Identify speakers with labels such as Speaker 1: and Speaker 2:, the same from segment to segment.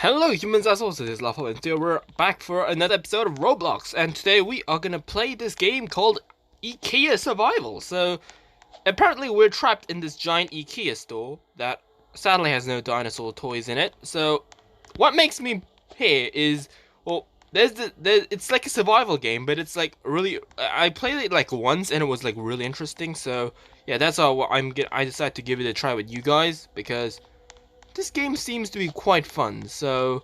Speaker 1: Hello humans, as always, this is Lawful, and today we're back for another episode of Roblox, and today we are gonna play this game called IKEA Survival. So, apparently we're trapped in this giant IKEA store that sadly has no dinosaur toys in it. So, what makes me here is, well, it's like a survival game, but it's like really, I played it like once and it was like really interesting, so yeah, that's how I decided to give it a try with you guys, because this game seems to be quite fun. So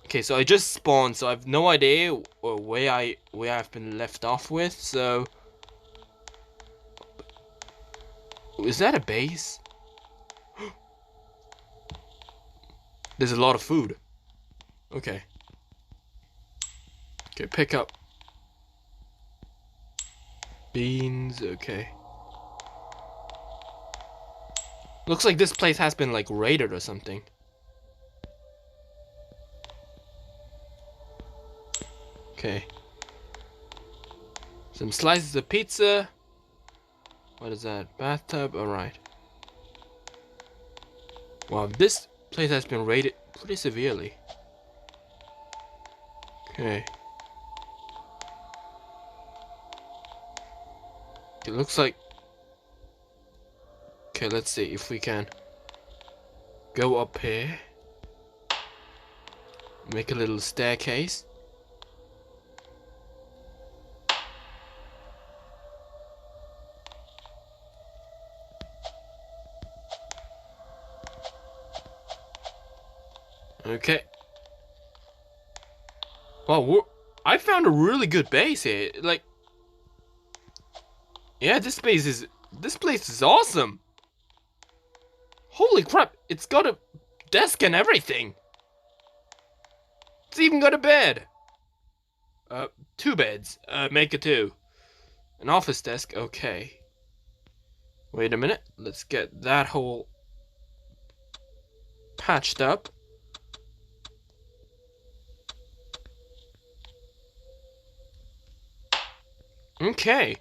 Speaker 1: okay, so I just spawned, so I've no idea where I've been left off with. So is that a base? There's a lot of food. Okay. Okay, pick up beans. Okay. Looks like this place has been like raided or something. Okay. Some slices of pizza. What is that? Bathtub? Alright. Wow, this place has been raided pretty severely. Okay. It looks like... Okay, let's see if we can go up here. Make a little staircase. Okay. Wow, I found a really good base here. Like, yeah, this place is awesome. Holy crap! It's got a desk and everything. It's even got a bed. Two beds. Make it two. An office desk. Okay. Wait a minute. Let's get that hole patched up. Okay.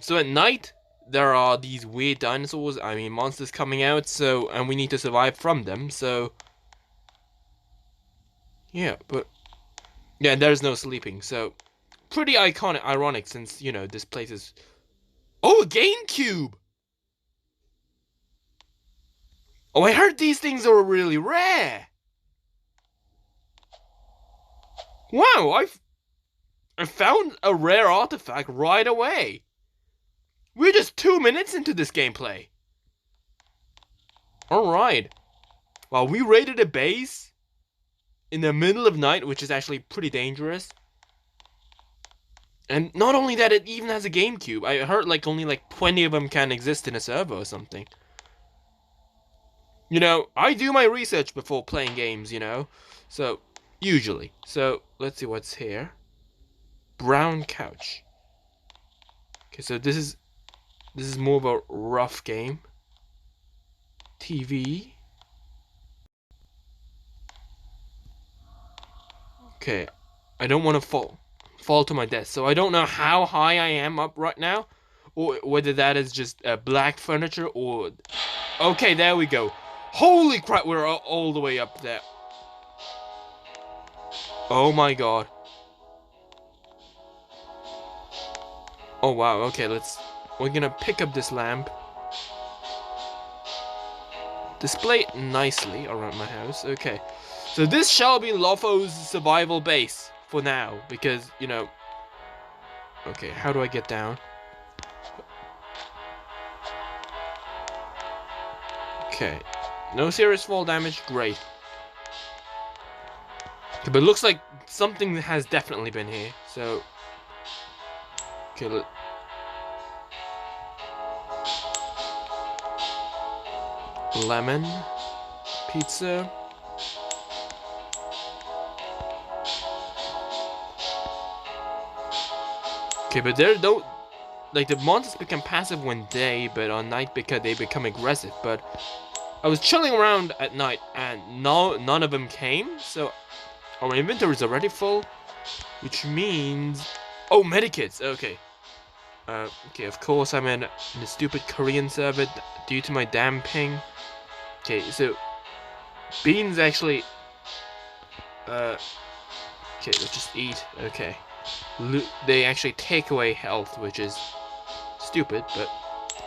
Speaker 1: So at night, there are these weird dinosaurs, monsters coming out, so, and we need to survive from them, so... Yeah, but... Yeah, there's no sleeping, so... Pretty ironic, since, you know, this place is... Oh, a GameCube! Oh, I heard these things are really rare! Wow, I found a rare artifact right away! We're just 2 minutes into this gameplay. Alright. Well, we raided a base in the middle of night, which is actually pretty dangerous. And not only that, it even has a GameCube. I heard like only like 20 of them can exist in a server or something. You know, I do my research before playing games, you know. So, usually. So, let's see what's here. Brown couch. Okay, so this is more of a rough game. TV. Okay, I don't want to fall to my death, so I don't know how high I am up right now, or whether that is just black furniture or... Okay, there we go. Holy crap, we're all the way up there. Oh my god. Oh wow, okay, we're gonna pick up this lamp. Display it nicely around my house. Okay, so this shall be Lofo's survival base for now, because, you know... Okay, how do I get down? Okay, no serious fall damage, great. Okay, but it looks like something has definitely been here, so... Okay, lemon pizza. Okay, but they don't, like, the monsters become passive when day, but on night because they become aggressive. But I was chilling around at night and none of them came, so our inventory is already full, which means... Oh, medikits. Okay. Okay, of course I'm in a stupid Korean server due to my damn ping. Okay, so Beans actually... okay, let's just eat. Okay. They actually take away health, which is stupid, but...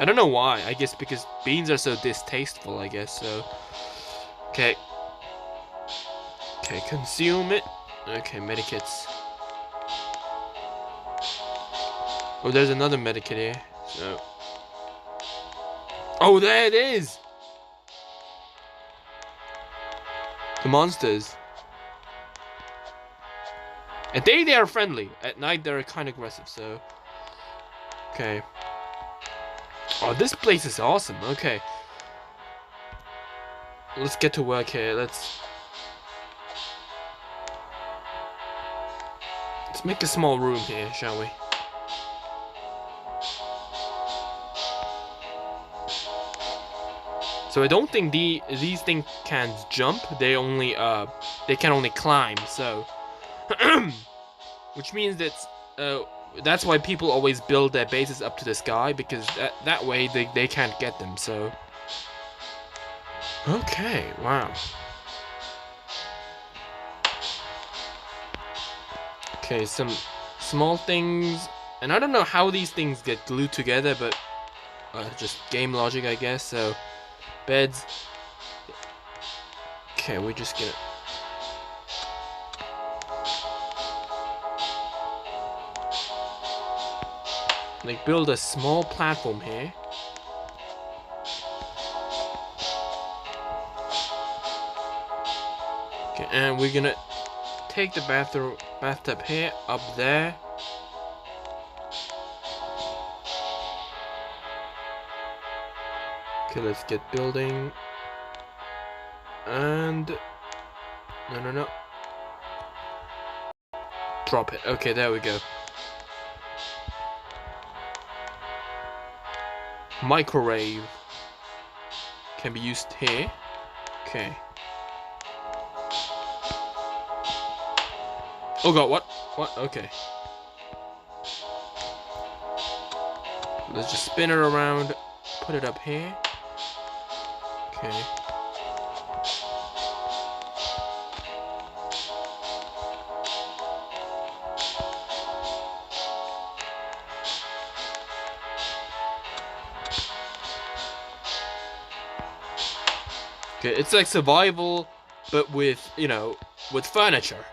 Speaker 1: I don't know why. I guess because beans are so distasteful, I guess, so... Okay. Okay, consume it. Okay, medikits. Oh, there's another medikit here, so... Oh, there it is! The monsters. At day they are friendly. At night they're kind of aggressive, so... Okay. Oh, this place is awesome. Okay. Let's get to work here. Let's make a small room here, shall we? So I don't think these things can jump. They can only climb. So, which means that's why people always build their bases up to the sky, because that way they can't get them. So, okay, wow. Okay, some small things, and I don't know how these things get glued together, but just game logic, I guess. So. Beds. Okay, we're just gonna... like build a small platform here. Okay, and we're gonna take the bathtub here, up there. Okay, let's get building. And... No. Drop it. Okay, there we go. Microwave can be used here. Okay. Oh god, what? What? Okay. Let's just spin it around, put it up here. Okay. Okay, it's like survival, but with, with furniture.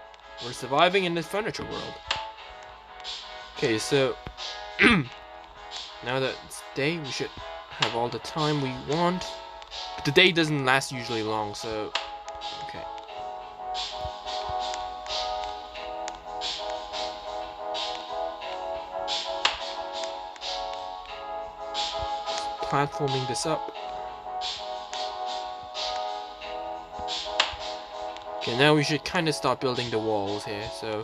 Speaker 1: We're surviving in this furniture world. Okay, so now that it's day, we should have all the time we want. But the day doesn't last usually long, so okay. Platforming this up. Okay, now we should kind of start building the walls here, so...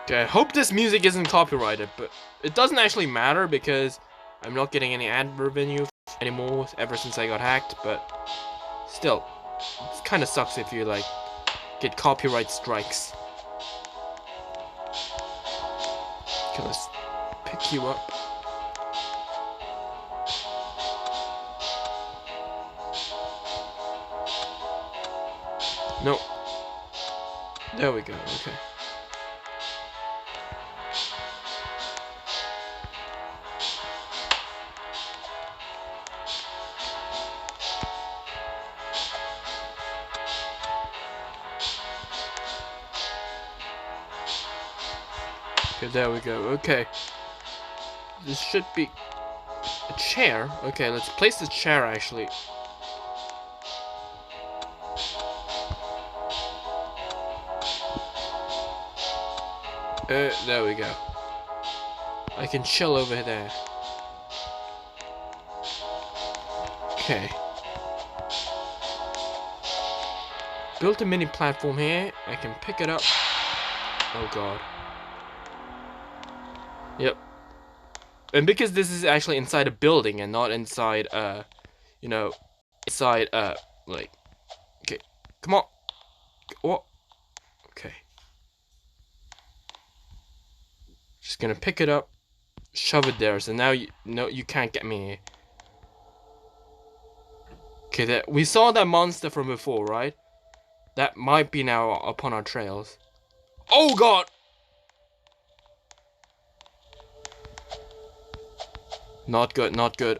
Speaker 1: Okay, I hope this music isn't copyrighted, but it doesn't actually matter because I'm not getting any ad revenue anymore ever since I got hacked, but still, it kind of sucks if you, like, get copyright strikes. Okay, let's pick you up. No. There we go, okay. Okay, there we go. Okay. This should be a chair. Okay, let's place the chair actually. There we go. I can chill over there. Okay. Built a mini platform here. I can pick it up. Oh god. Yep. And because this is actually inside a building and not inside, inside, like, okay. Come on. What? Okay. Just gonna pick it up, shove it there. So now you can't get me. Okay, we saw that monster from before, right? That might be now upon our trails. Oh god! Not good, not good.